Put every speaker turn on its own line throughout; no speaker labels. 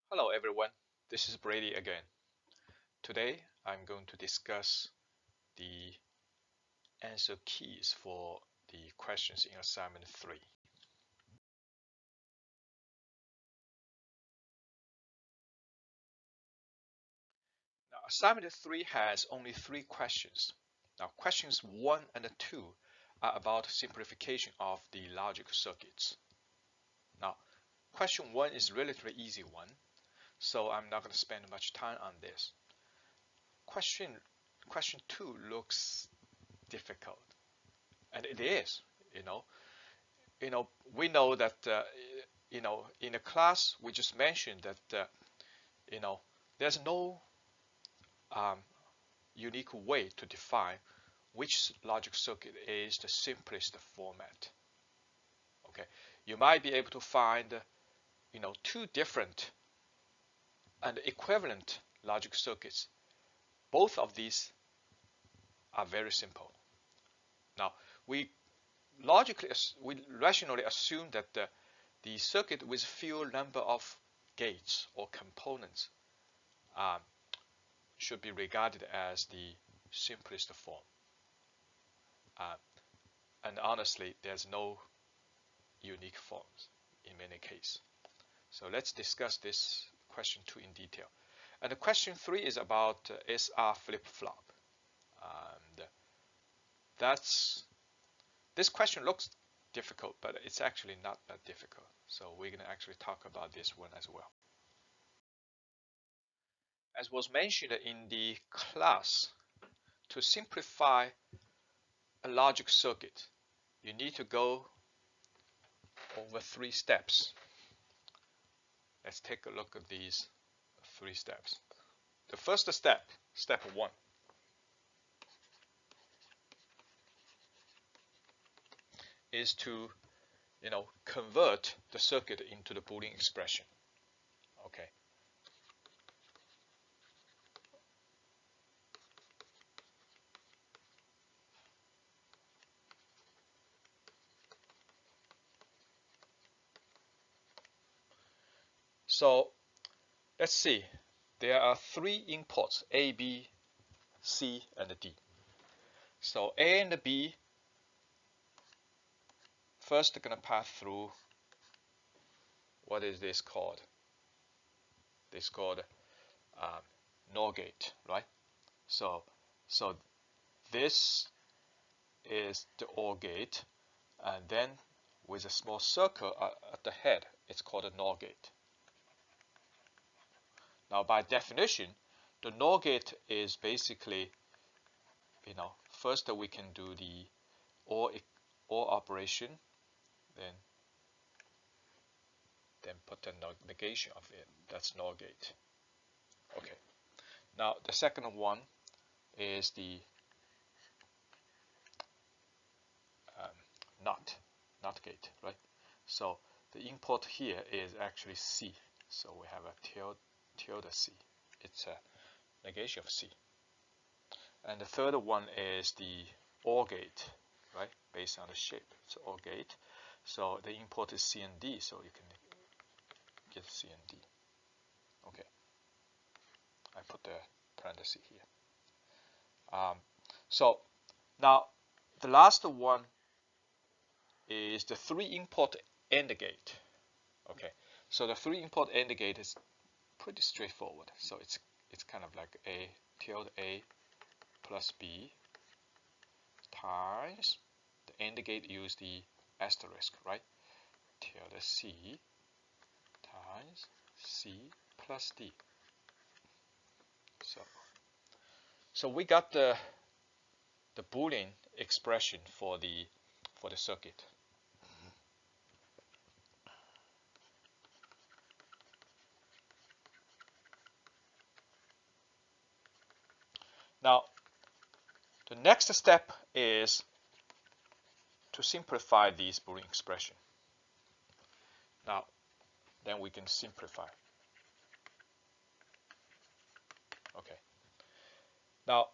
Hello everyone, this is Brady again. Today I'm going to discuss the answer keys for the questions in assignment 3. Now assignment 3 has only 3 questions. Now questions 1 and 2 are about simplification of the logic circuits. Now question 1 is a relatively easy one, so I'm not going to spend much time on this. Question 2 looks difficult, and it is, you know. We know that in the class we just mentioned that there's no um, unique way to define which logic circuit is the simplest format. Okay, you might be able to find two different and equivalent logic circuits. Both of these are very simple. Now we rationally assume that the circuit with fewer number of gates or components um, should be regarded as the simplest form. And honestly, there's no unique forms in many cases. So let's discuss this question 2 in detail. And the question 3 is about SR flip-flop. And this question looks difficult, but it's actually not that difficult. So we're going to actually talk about this one as well. As was mentioned in the class, to simplify a logic circuit, you need to go over 3 steps. Let's take a look at these 3 steps. The first step, step 1, is to convert the circuit into the Boolean expression. Okay. So let's see. There are 3 inputs, A, B, C, and D. So A and B first going to pass through, what is this called? This is called NOR gate, right? So this is the OR gate, and then with a small circle at the head, it's called a NOR gate. Now, by definition, the NOR gate is basically, first we can do the OR operation, then put the negation of it. That's NOR gate. Okay. Now, the second one is the NOT gate, right? So the input here is actually C. So we have a tilde C. It's a negation of C. And the third one is the OR gate, right? Based on the shape, it's OR gate. So the input is C and D, so you can get C and D. Okay. I put the parenthesis here. So now the last one is the 3 input AND gate. Okay, so the 3 input AND gate is pretty straightforward. So it's kind of like A tilde A plus B times the AND gate use the asterisk, right? Tilde C times C plus D. So we got the Boolean expression for the circuit. Now, the next step is to simplify these Boolean expression. Now, then we can simplify. Okay. Now,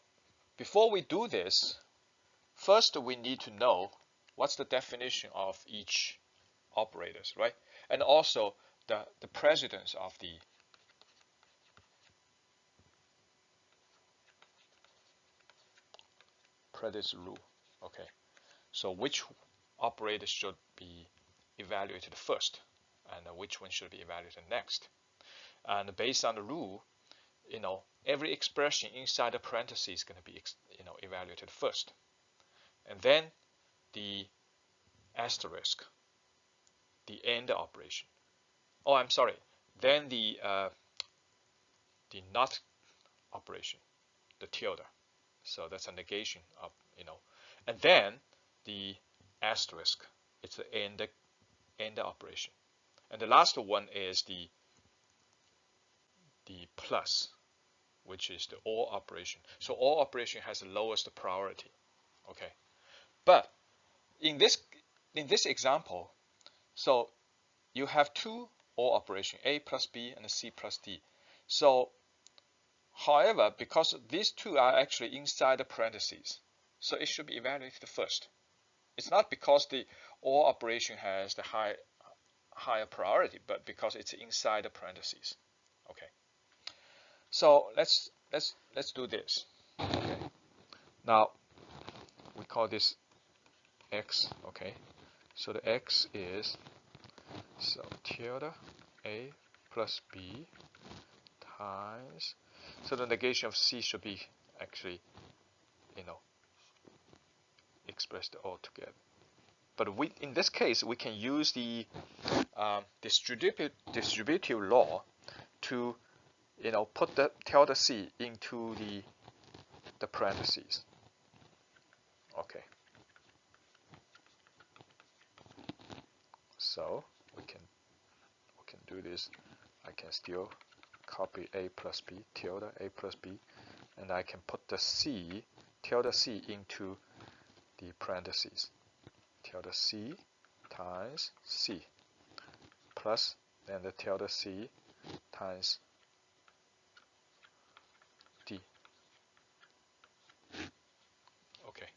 before we do this, first we need to know what's the definition of each operators, right? And also the precedence of the predicate rule. Okay, so which operator should be evaluated first, and which one should be evaluated next? And based on the rule, every expression inside the parentheses is going to be evaluated first, and then the asterisk, the AND operation. Oh, I'm sorry. Then the not operation, the tilde. So that's a negation of and then the asterisk. It's the AND operation, and the last one is the plus, which is the OR operation. So OR operation has the lowest priority. Okay, but in this example, so you have two OR operation, A plus B and C plus D. So, however, because these two are actually inside the parentheses, so it should be evaluated first. It's not because the OR operation has the higher priority, but because it's inside the parentheses. Okay. So let's do this. Okay. Now we call this x. Okay. So the x is tilde A plus B times. So the negation of C should be actually expressed all together. But in this case we can use the distributive law to put the tilde C into the parentheses. Okay. So we can do this. I can still copy A plus B, tilde A plus B, and I can put the C, tilde C into the parentheses. Tilde C times C plus then the tilde C times D. Okay.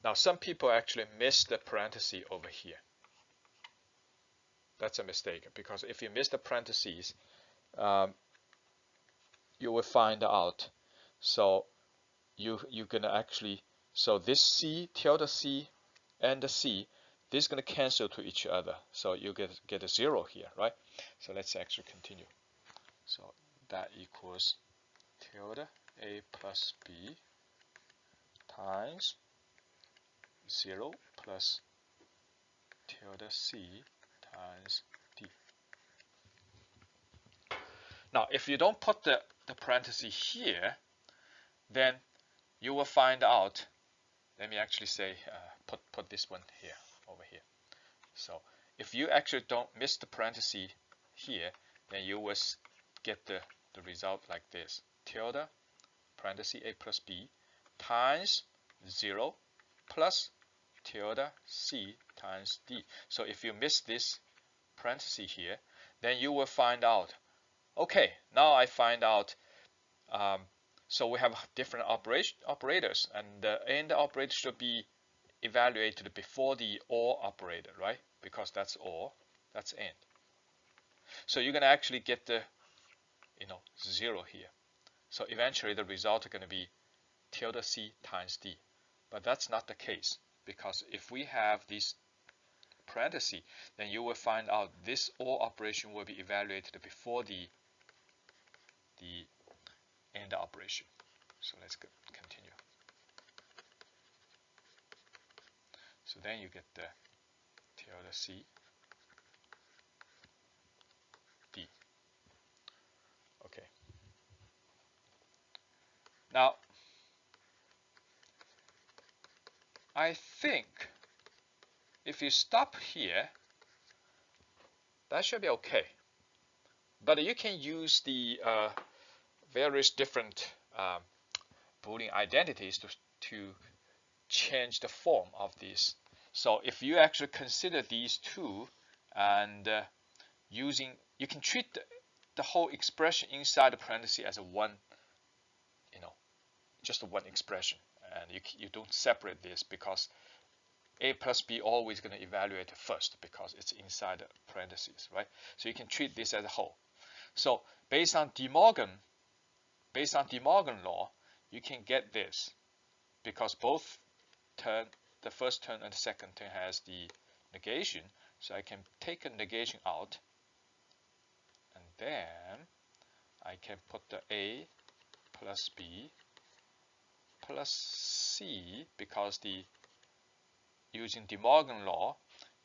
Now some people actually miss the parenthesis over here. That's a mistake, because if you miss the parentheses, you will find out. So you're gonna actually, so this C, tilde C, and the C, this is gonna cancel to each other. So you get a 0 here, right? So let's actually continue. So that equals tilde A plus B times 0 plus tilde C times D. Now, if you don't put the parenthesis here, then you will find out. Let me actually say, put this one here, over here. So if you actually don't miss the parenthesis here, then you will get the result like this: tilde parenthesis A plus B times 0 plus tilde C times D. So if you miss this parenthesis here, then you will find out, okay, now I find out, so we have different operators, and the AND operator should be evaluated before the OR operator, right? Because that's OR, that's AND. So you're going to actually get the 0 here. So eventually the result is going to be tilde C times D. But that's not the case, because if we have this parenthesis, then you will find out this OR operation will be evaluated before the AND operation. So let's continue. So then you get the tilde C D. Okay. Now I think if you stop here, that should be okay. But you can use the various different Boolean identities to change the form of this. So if you actually consider these two, and you can treat the whole expression inside the parenthesis as a one, just a one expression, and you don't separate this, because A plus B always going to evaluate first because it's inside the parentheses, right? So you can treat this as a whole. So based on De Morgan law, you can get this, because both term, the first term and the second term has the negation, so I can take a negation out, and then I can put the a plus b plus c, because using De Morgan law,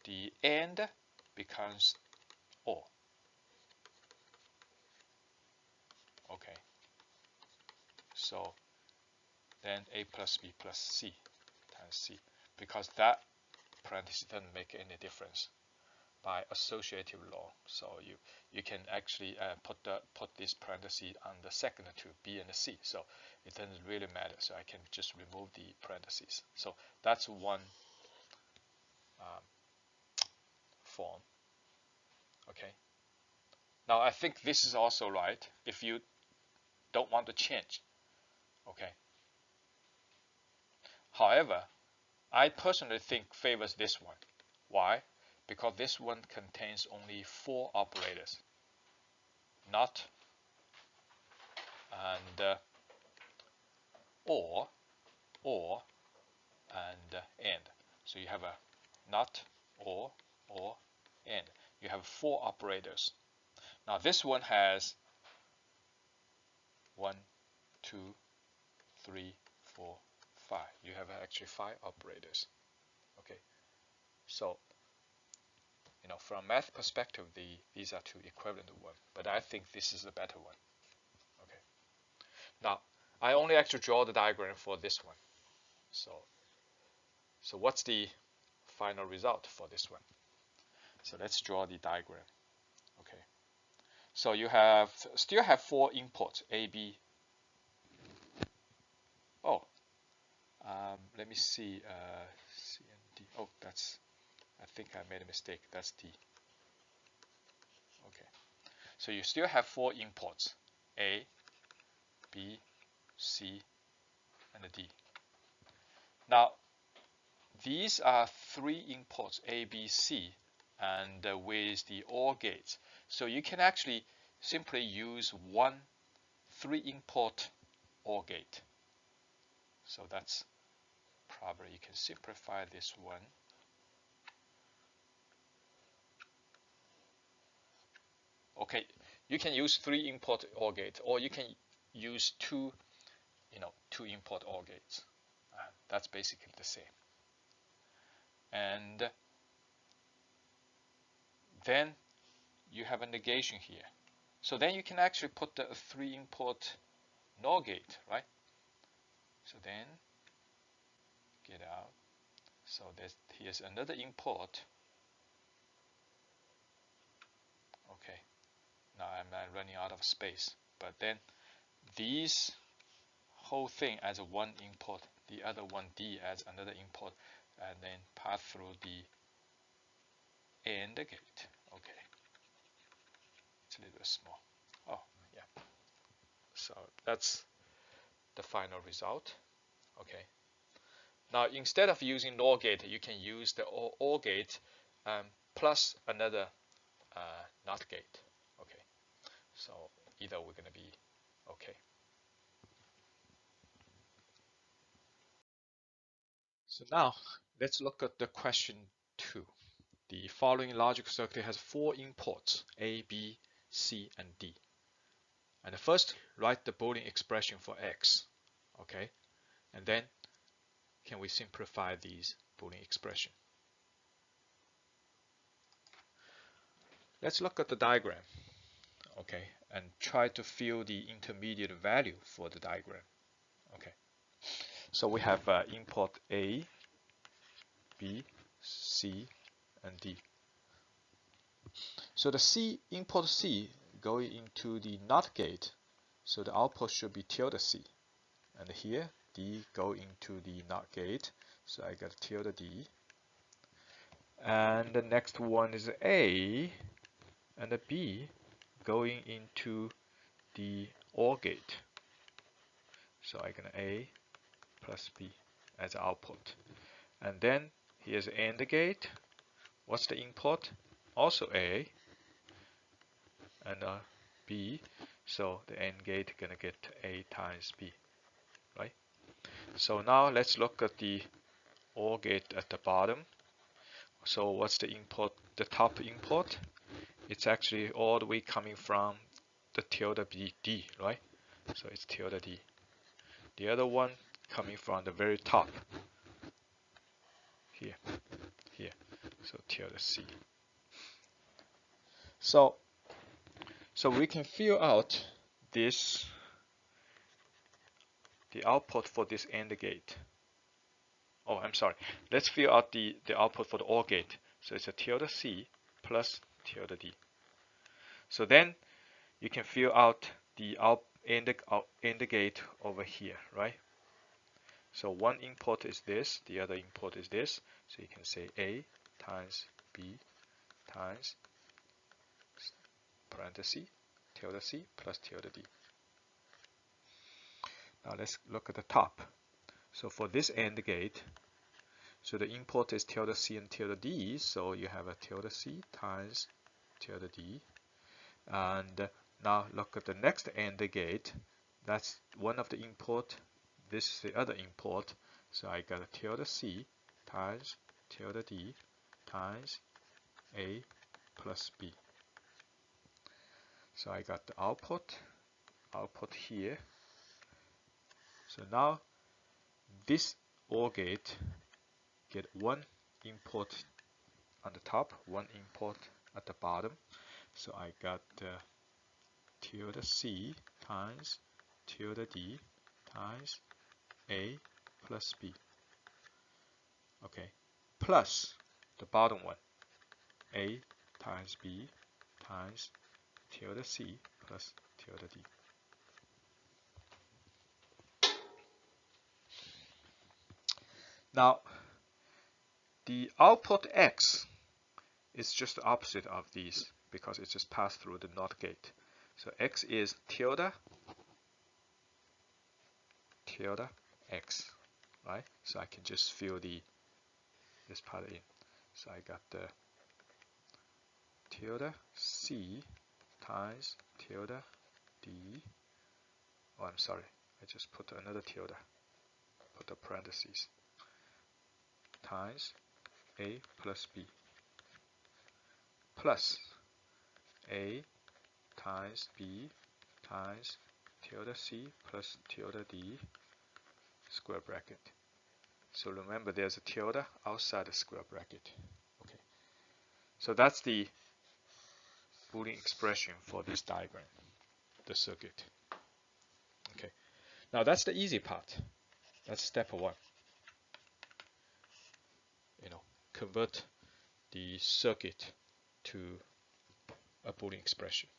the and becomes or. Okay, so then a plus b plus c times c, because that parenthesis doesn't make any difference by associative law. So you can actually put this parenthesis on the second two, b and c. So it doesn't really matter. So I can just remove the parentheses. So that's one form. Okay. Now I think this is also right if you don't want to change. Okay. However, I personally think favors this one. Why? Because this one contains only 4 operators, not and or, and. So you have a not, or, and. You have 4 operators. Now this one has 1, 2, 3, 4, 5. You have actually 5 operators. Okay. So from math perspective, these are 2 equivalent ones, but I think this is a better one. Okay. Now I only actually draw the diagram for this one. So what's the final result for this one? So let's draw the diagram. Okay. So you still have 4 inputs, A, B. Oh, let me see, C and D. Oh, I think I made a mistake. That's D. Okay. So you still have 4 inputs, A, B, C, and D. Now, these are 3 inputs, A, B, C, and with the OR gates. So you can actually simply use one 3-input OR gate. So that's probably, you can simplify this one. Okay, you can use 3-input OR gate, or you can use 2-input OR gates. That's basically the same. And then you have a negation here. So then you can actually put the 3-input NOR gate, right? So then get out. So here's another input. Okay, now I'm running out of space. But then these whole thing as a 1 input, the other one D as another input, and then pass through the AND gate. Okay, it's a little bit small. Oh, yeah. So that's the final result. Okay. Now instead of using NOR gate, you can use the OR gate plus another NOT gate. Okay. So either we're going to be okay. So now let's look at the question 2. The following logic circuit has 4 inputs, A, B, C, and D. And first, write the Boolean expression for X. Okay, and then can we simplify these Boolean expression? Let's look at the diagram. Okay, and try to fill the intermediate value for the diagram. Okay, so we have input A, B, C, and D. So the input C going into the NOT gate, so the output should be tilde C. And here D go into the NOT gate, so I got tilde D. And the next one is A, and the B going into the OR gate. So I get A plus B as output. And then here's AND gate. What's the input? Also A and B. So the AND gate gonna get A times B, right? So now let's look at the OR gate at the bottom. So what's the import? The top import? It's actually all the way coming from the tilde D, right? So it's tilde D. The other one coming from the very top. Here. So tilde C. So we can fill out this, the output for this AND gate. Oh, I'm sorry. Let's fill out the output for the OR gate. So it's a tilde C plus tilde D. So then you can fill out the AND gate over here, right? So one input is this, the other input is this. So you can say A times B times parenthesis tilde C plus tilde D. Now let's look at the top. So for this AND gate, so the input is tilde C and tilde D, so you have a tilde C times tilde D. And now look at the next AND gate. That's one of the input. This is the other input. So I got a tilde C times tilde D times A plus B. So I got the output here. So now this OR gate get one input on the top, one input at the bottom. So I got tilde C times tilde D times A plus B. Okay, plus the bottom one, A times B times tilde C plus tilde D. Now, the output X is just the opposite of these because it just passed through the NOT gate. So X is tilde X, right? So I can just fill this part in. So I got the tilde C times tilde D. Oh, I'm sorry. I just put another tilde. Put the parentheses. Times A plus B plus A times B times tilde C plus tilde D square bracket. So remember there's a tilde outside the square bracket. Okay. So that's the Boolean expression for this diagram, the circuit. Okay. Now that's the easy part. That's step one. Convert the circuit to a Boolean expression.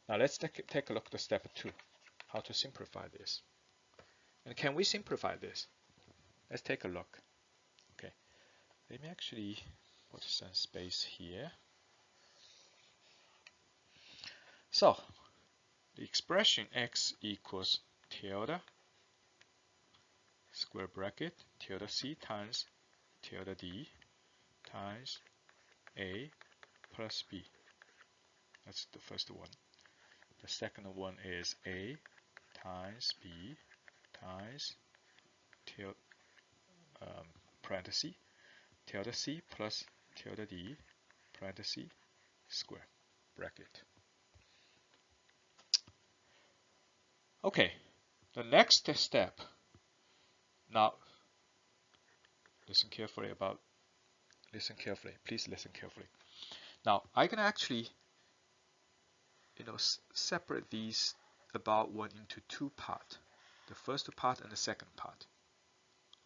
Now let's take a look at step 2, how to simplify this. And can we simplify this? Let's take a look. Okay, let me actually put some space here. So the expression x equals tilde square bracket tilde C times tilde D times A plus B. That's the first one. The second one is A times B times parenthesis tilde C plus tilde D parenthesis square bracket. Okay, the next step. Now, listen carefully. Please listen carefully. Now, I can actually, separate these about one into two parts. The first part and the second part.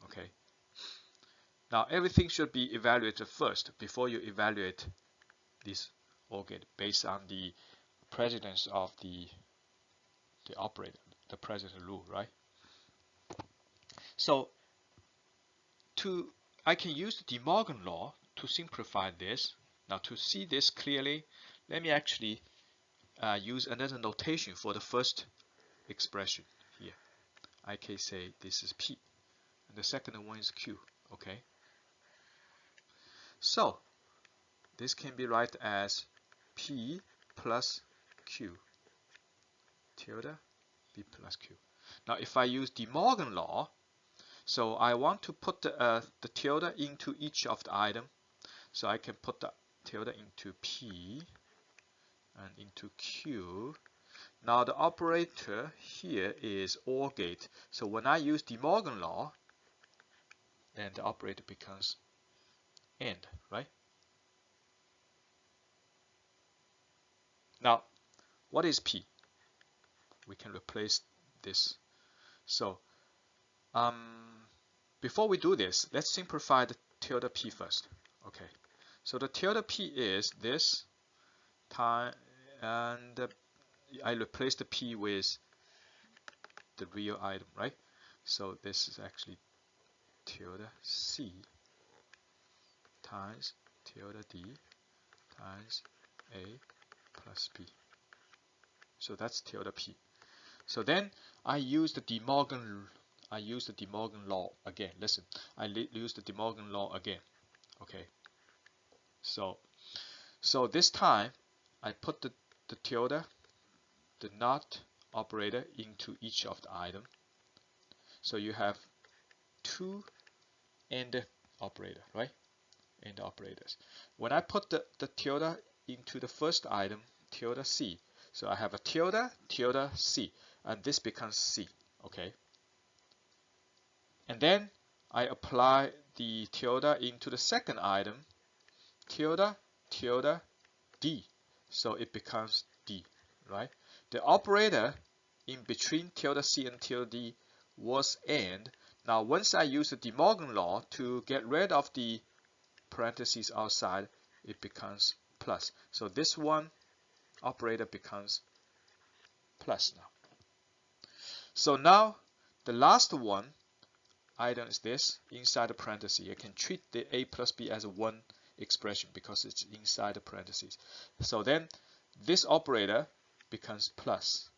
Okay. Now, everything should be evaluated first before you evaluate this OR gate based on the precedence of the operator, the precedent rule, right? So, I can use the De Morgan law to simplify this. Now, to see this clearly, let me actually use another notation for the first expression here. I can say this is P, and the second one is Q. Okay. So this can be write as P plus Q tilde B plus Q. Now, if I use De Morgan law, So I want to put the tilde into each of the item. So I can put the tilde into P and into Q. Now the operator here is OR gate. So when I use De Morgan law, then the operator becomes AND, right? Now, what is P? We can replace this. So, before we do this, let's simplify the tilde P first. Okay. So the tilde P is this time, and I replace the P with the real item, right? So this is actually tilde C times tilde D times A plus B. So that's tilde P. So then I use the De Morgan law again. Listen, I use the De Morgan law again. Okay. So this time I put the tilde, the not operator, into each of the item. So you have two AND operator, right? AND operators. When I put the tilde into the first item, tilde C, so I have a tilde, tilde C, and this becomes C, okay? And then I apply the tilde into the second item, tilde, tilde D, so it becomes D, right? The operator in between tilde C and tilde D was AND. Now once I use the De Morgan law to get rid of the parentheses outside, it becomes plus. So this one operator becomes plus now. So now the last one item is this inside the parentheses. You can treat the A plus B as one expression because it's inside the parentheses. So then this operator becomes plus,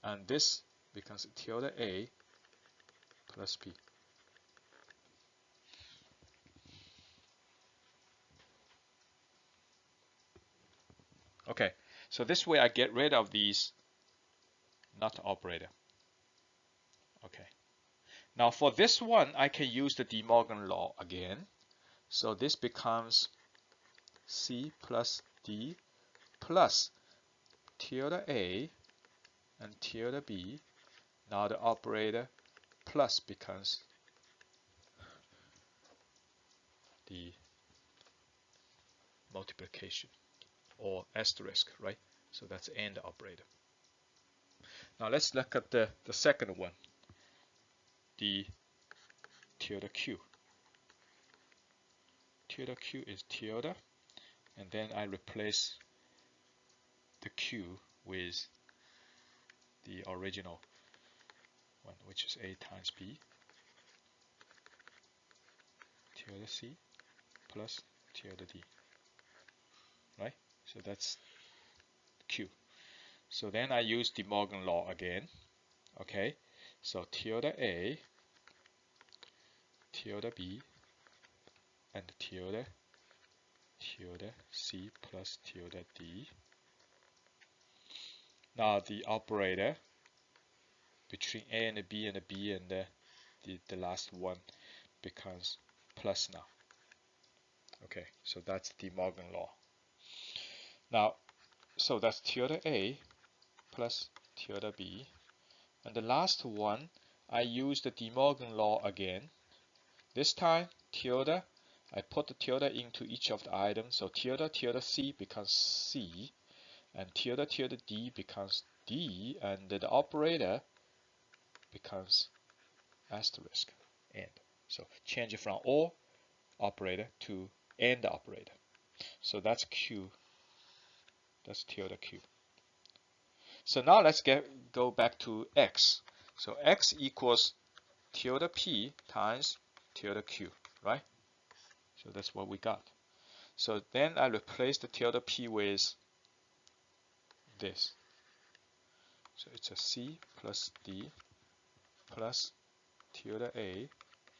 and this becomes tilde A plus B. Okay, so this way I get rid of these not operator. Okay. Now for this one, I can use the De Morgan law again. So this becomes C plus D plus tilde A and tilde B. Now the operator plus becomes the multiplication or asterisk, right? So that's AND operator. Now let's look at the second one, the tilde Q. Tilde Q is tilde, and then I replace the Q with the original one, which is A times B, tilde C plus tilde D, right? So that's Q. So then I use De Morgan law again. Okay, so tilde A, tilde B, and tilde C plus tilde D. Now the operator between A and B and B and the last one becomes plus now. Okay, so that's De Morgan law. Now, so that's tilde A plus tilde B. And the last one, I use the De Morgan law again. This time, tilde, I put the tilde into each of the items. So tilde C becomes C, and tilde D becomes D, and the operator becomes asterisk, AND. So change it from OR operator to AND operator. So that's Q. That's tilde Q. So now let's go back to X. So X equals tilde P times tilde Q, right? So that's what we got. So then I replace the tilde P with this. So it's a C plus D plus tilde A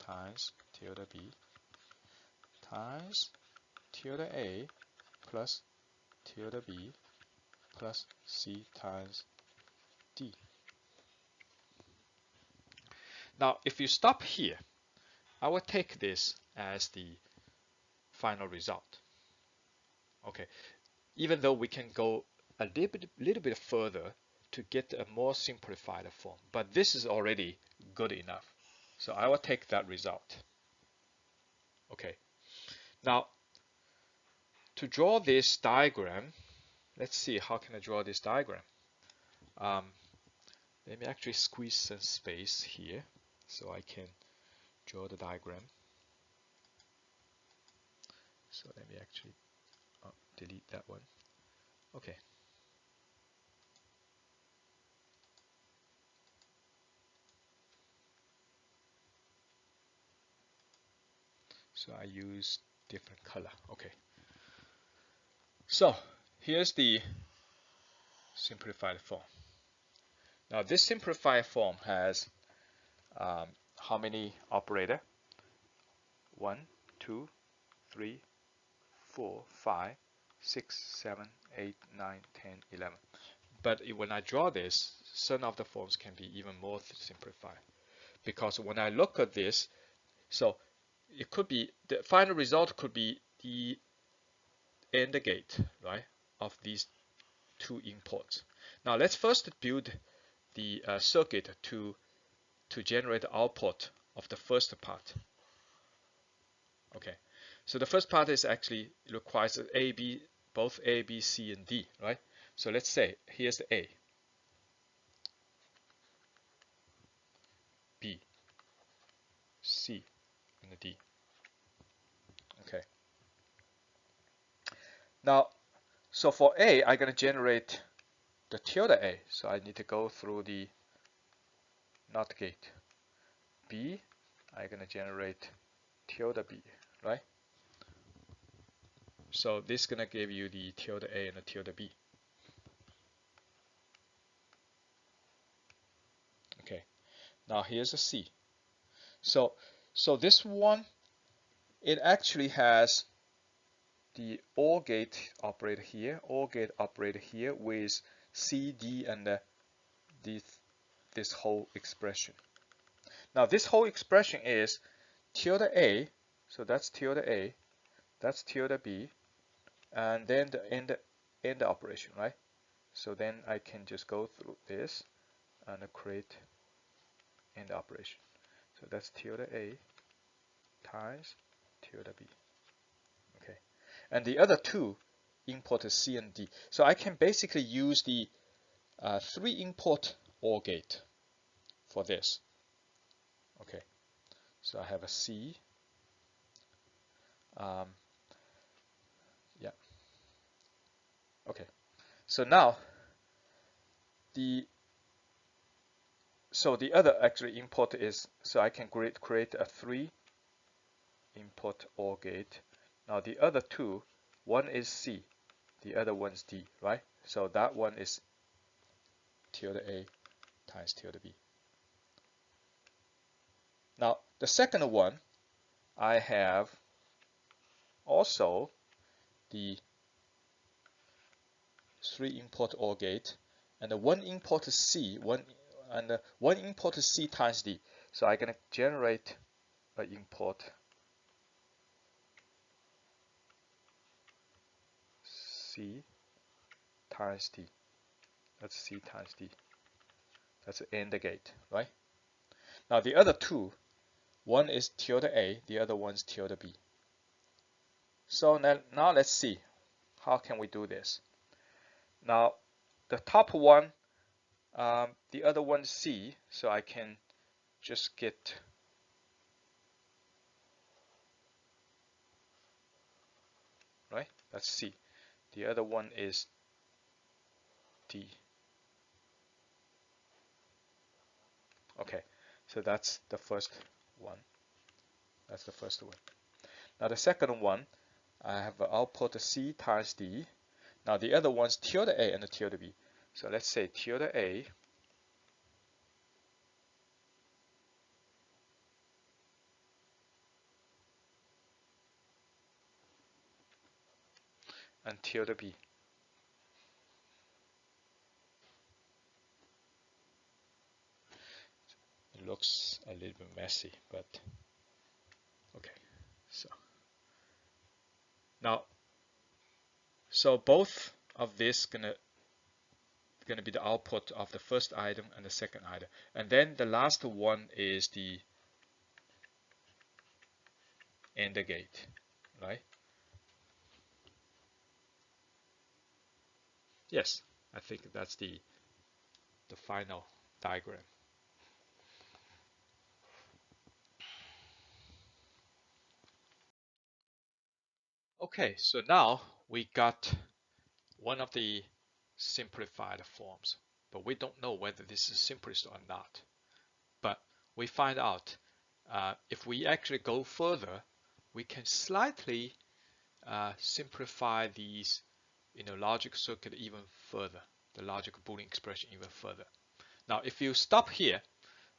times tilde B times tilde A plus tilde B plus C times D. Now if you stop here, I will take this as the final result. Okay, even though we can go a little bit further to get a more simplified form, but this is already good enough. So I will take that result. Okay, now to draw this diagram, let's see how can I draw this diagram. Let me actually squeeze some space here so I can draw the diagram. So let me actually delete that one. Okay. So I use different color. Okay. So here's the simplified form. Now this simplified form has how many operator? 1, 2, 3, 4, 5, 6, 7, 8, 9, 10, 11. But when I draw this, some of the forms can be even more simplified. Because when I look at this, so it could be, the final result could be the AND gate, right, of these two imports. Now let's first build the circuit to generate the output of the first part. Okay, so the first part is actually requires A, B, both A, B, C, and D, right? So let's say here's the A, B, C, and D. Okay. Now, so for A, I'm going to generate the tilde A. So I need to go through the NOT gate. B, I'm going to generate tilde B, right? So this is going to give you the tilde A and the tilde B. Okay. Now here's a C. So this one, it actually has the OR gate operator here, OR gate operator here with C, D, and this whole expression. Now this whole expression is tilde A, so that's tilde A, that's tilde B, and then the end operation, right? So then I can just go through this and create end operation. So that's tilde A times tilde B. Okay, and the other two import is C and D. So I can basically use the 3 import OR gate for this. Okay, so I have a C. Yeah. Okay. So now the other actually import is, so I can create a 3 import OR gate. Now the other two, one is C, the other one is D, right? So that one is tilde A times tilde B. Now the second one, I have also the 3 import OR gate, and the 1 import C, one import C times D. So I'm gonna generate an import C times D. That's C times D. That's the AND gate, right? Now the other two, one is tilde A, the other one's tilde B. So now let's see, how can we do this? Now the top one, the other one is C, so I can just get right. That's C. The other one is D. Okay, so that's the first one. That's the first one. Now the second one, I have an output C times D. Now the other one's tilde A and tilde B. So let's say tilde A and tilde B. It looks a little bit messy, but So now, so both of this gonna be the output of the first item and the second item, and then the last one is the AND gate, right? Yes, I think that's the final diagram. Okay, so now we got one of the simplified forms, but we don't know whether this is simplest or not. But we find out if we actually go further, we can slightly simplify these, logic circuit even further, the logic Boolean expression even further. Now, if you stop here,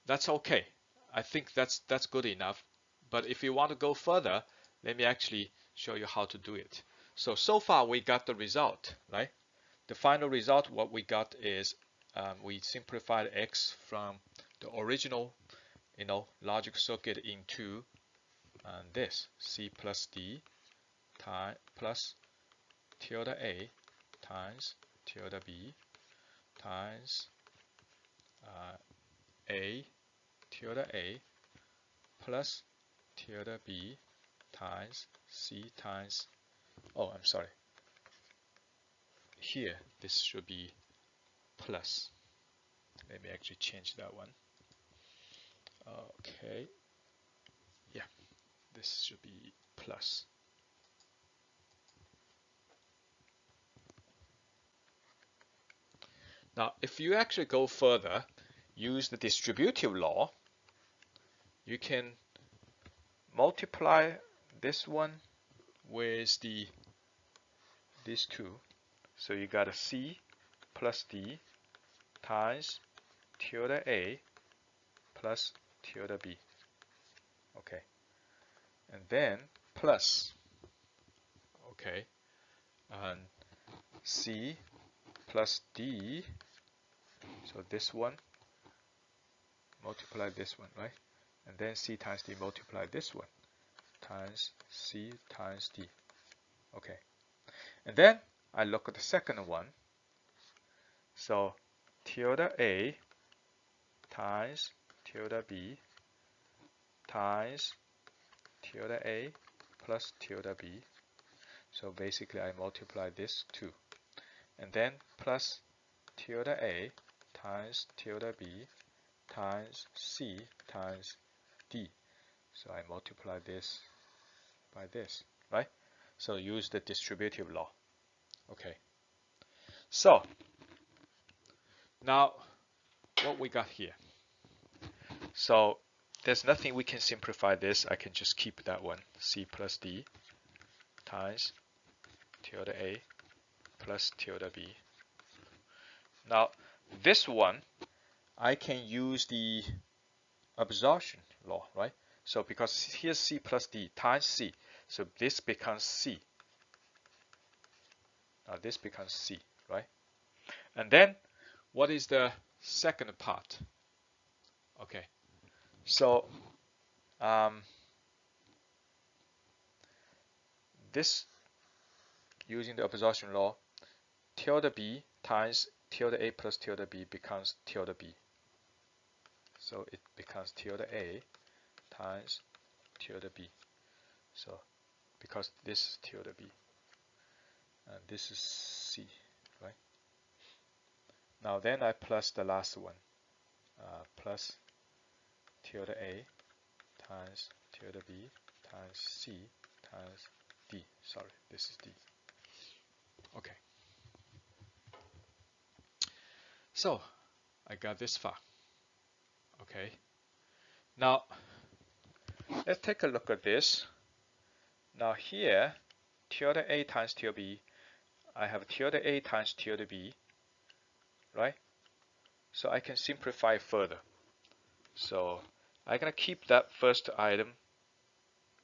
that's okay. I think that's good enough. But if you want to go further, let me actually show you how to do it. So far we got the result, right? The final result, what we got is we simplified X from the original, logic circuit into this C plus D plus tilde A times tilde B times A tilde A plus tilde B times C times, oh, I'm sorry. Here, this should be plus. Let me actually change that one. Okay. Yeah, this should be plus. Now, if you actually go further, use the distributive law, you can multiply this one with these two. So you got a C plus D times tilde A plus tilde B. Okay. And then plus, okay, and C plus D, so this one multiply this one, right? And then C times D multiply this one times C times D. Okay. And then I look at the second one. So tilde A times tilde B times tilde A plus tilde B. So basically I multiply this two. And then plus tilde A times tilde B times C times D. So I multiply this by this, right? So use the distributive law. Okay. So now what we got here. So there's nothing we can simplify this. I can just keep that one. C plus D times tilde A plus tilde B. Now this one, I can use the absorption law, right? So because here's C plus D times C, so this becomes C. Now this becomes C, right? And then what is the second part? Okay, so this, using the absorption law, tilde B times tilde A plus tilde B becomes tilde B. So it becomes tilde A times tilde B. So because this is tilde B and this is C, right? Now then I plus the last one, plus tilde A times tilde B times C times D. Sorry, this is D. Okay. So I got this far. Okay. Now let's take a look at this. Now here, tilde A times tilde B, I have tilde A times tilde B, right? So I can simplify further. So I'm gonna keep that first item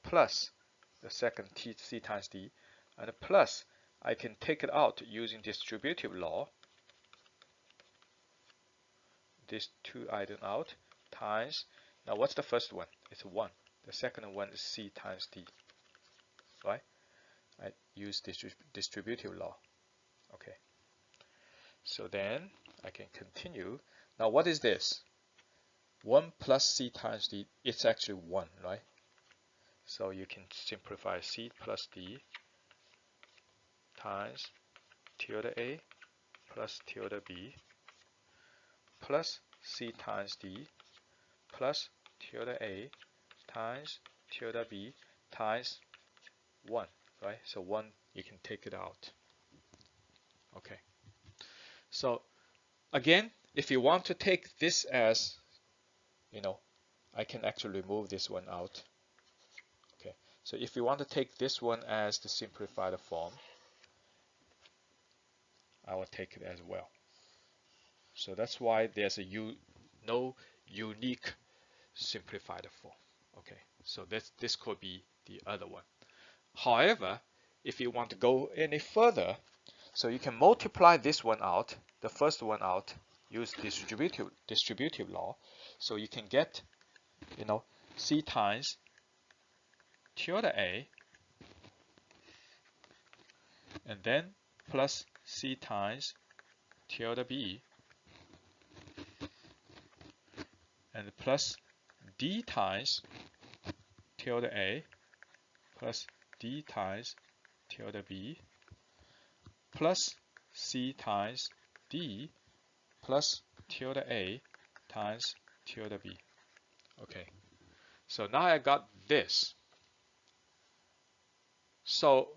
plus the second C times D, and plus I can take it out using distributive law. These two items out times, now what's the first one? It's 1. The second one is C times D. right? I use distributive law. Okay. So then I can continue. Now what is this? 1 plus c times d, it's actually 1, right? So you can simplify c plus d times tilde a plus tilde b plus c times d plus tilde a times tilde b times 1, right? So 1, you can take it out. Okay. So again, if you want to take this as, I can actually remove this one out. Okay. So if you want to take this one as the simplified form, I will take it as well. So that's why there's no unique simplified form. Okay. So this could be the other one. However, if you want to go any further, so you can multiply this one out, the first one out, use distributive law. So you can get, c times tilde a, and then plus c times tilde b, and plus d times tilde a plus d times tilde b plus c times d plus tilde a times tilde b. Okay, so now I got this. So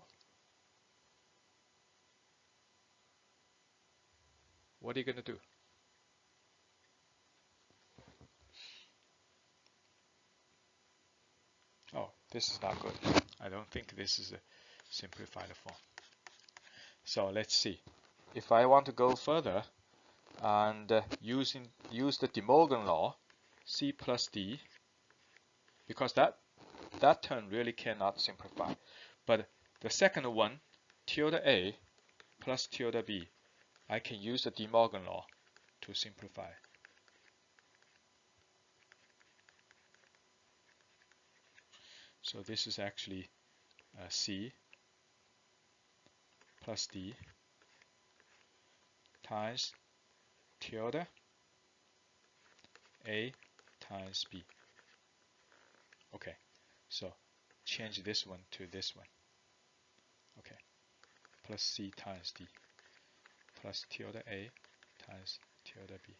what are you going to do? Oh, this is not good. I don't think this is a simplified form. So let's see. If I want to go further and use the De Morgan law, c plus d, because that term really cannot simplify. But the second one, tilde a plus tilde b, I can use the De Morgan law to simplify. So this is actually c plus d times tilde a times b. Okay, so change this one to this one. Okay, plus c times d plus tilde a times tilde b.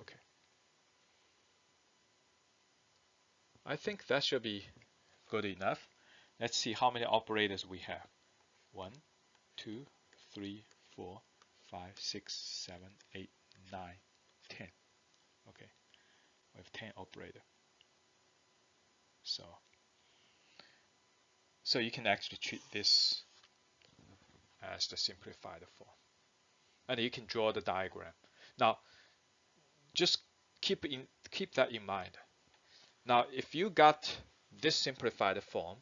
Okay, I think that should be good enough. Let's see how many operators we have. 1, 2, 3, 4, 5, 6, 7, 8, 9, 10. Okay, we have 10 operators. So you can actually treat this as the simplified form. And you can draw the diagram. Now, just keep that in mind. Now, if you got this simplified form,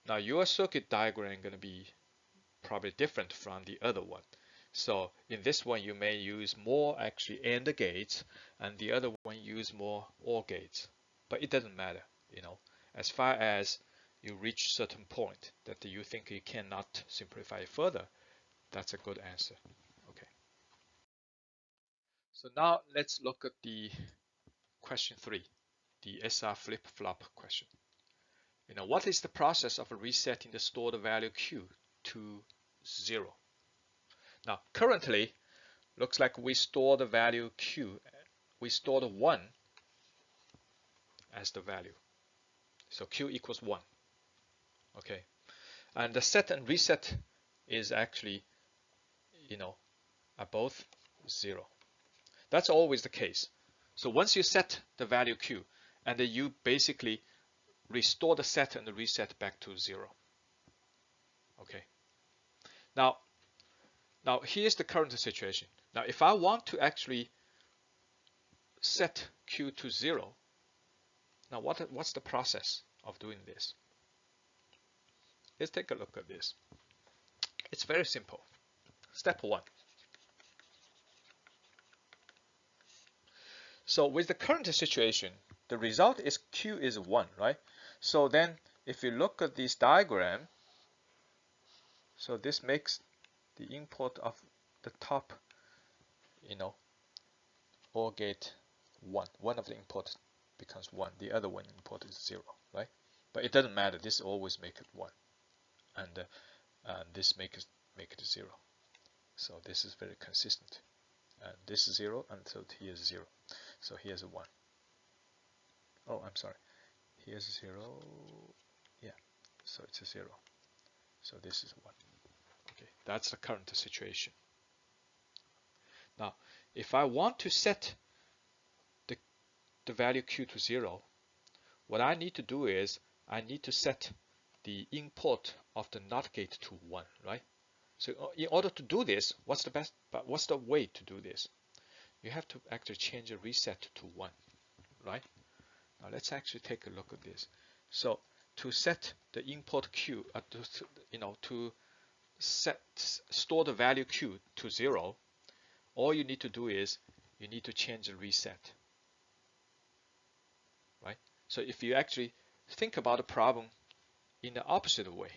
now your circuit diagram is going to be probably different from the other one. So in this one, you may use more actually AND gates, and the other one use more OR gates. But it doesn't matter, as far as you reach certain point that you think you cannot simplify further, that's a good answer. Okay. So now let's look at the question 3, the SR flip-flop question. What is the process of resetting the stored value Q to 0? Now, currently, looks like we store the value Q. We store the 1 as the value. So Q equals 1. Okay. And the set and reset is actually, are both 0. That's always the case. So once you set the value Q, and then you basically restore the set and the reset back to 0. Okay. Now here's the current situation. Now, if I want to actually set Q to 0, now what's the process of doing this? Let's take a look at this. It's very simple. Step 1. So with the current situation, the result is Q is 1, right? So then if you look at this diagram, so this makes the import of the top, OR gate 1. One of the import becomes 1. The other one import is 0, right? But it doesn't matter. This always make it 1, and this make it 0. So this is very consistent. And this is 0, and so here's 0. So here's a 1. Oh, I'm sorry. Here's 0. Yeah. So it's a 0. So this is 1. Okay, that's the current situation. Now, if I want to set the value q to 0, what I need to do is I need to set the import of the NOT gate to 1, right? So in order to do this, what's the way to do this? You have to actually change the reset to 1, right? Now let's actually take a look at this. So to set the import q, to store the value q to 0, all you need to do is you need to change the reset, right? So if you actually think about the problem in the opposite way,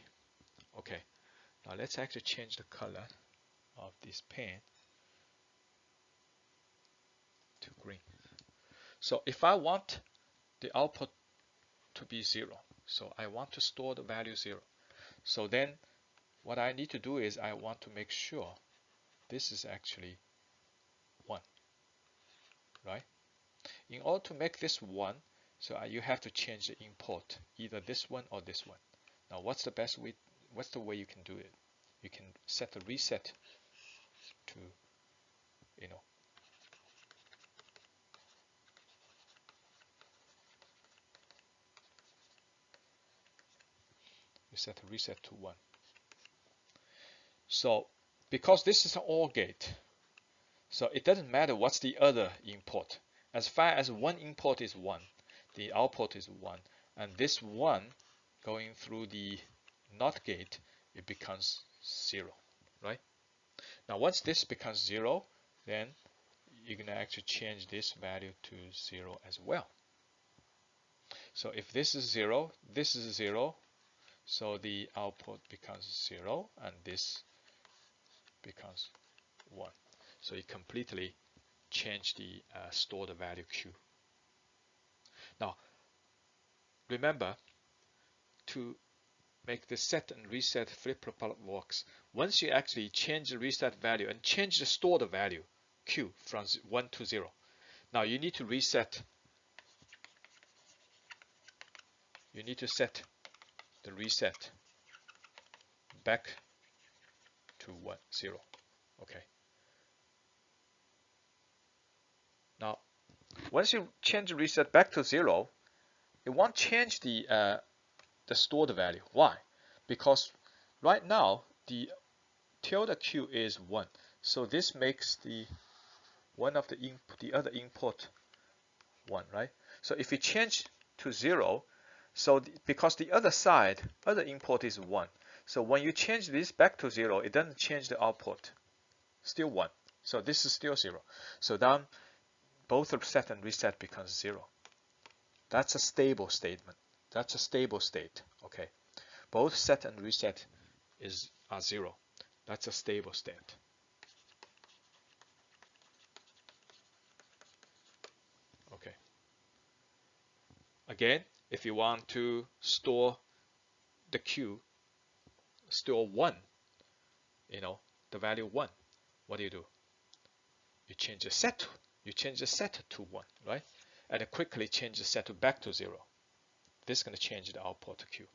okay, now let's actually change the color of this pen to green. So if I want the output to be 0, so I want to store the value 0, so then what I need to do is I want to make sure this is actually 1, right? In order to make this 1, so you have to change the import, either this one or this one. Now what's the best way? What's the way you can do it? You can set the reset to, you set the reset to 1. So because this is an OR gate, so it doesn't matter what's the other import. As far as one import is 1, the output is 1, and this 1 going through the NOT gate, it becomes 0, right? Now once this becomes 0, then you're going to actually change this value to 0 as well. So if this is 0, this is 0, so the output becomes 0, and this becomes 1. So you completely change the store the value q. Now remember, to make the set and reset flip-flop works, once you actually change the reset value and change the stored value q from 1 to 0, now you need to reset. You need to set the reset back to 1, 0. Okay. Now, once you change the reset back to 0, it won't change the stored value. Why? Because right now the tilde q is 1, so this makes the other input 1, right? So if you change to 0, so because the other input is 1, so when you change this back to 0, it doesn't change the output, still 1. So this is still 0. So then both the set and reset becomes 0. That's a stable statement. That's a stable state. Okay, both set and reset are 0. That's a stable state. Okay. Again, if you want to store the q, store 1, the value 1, what do? You change the set. You change the set to 1, right? And then quickly change the set back to 0. This is going to change the output to q.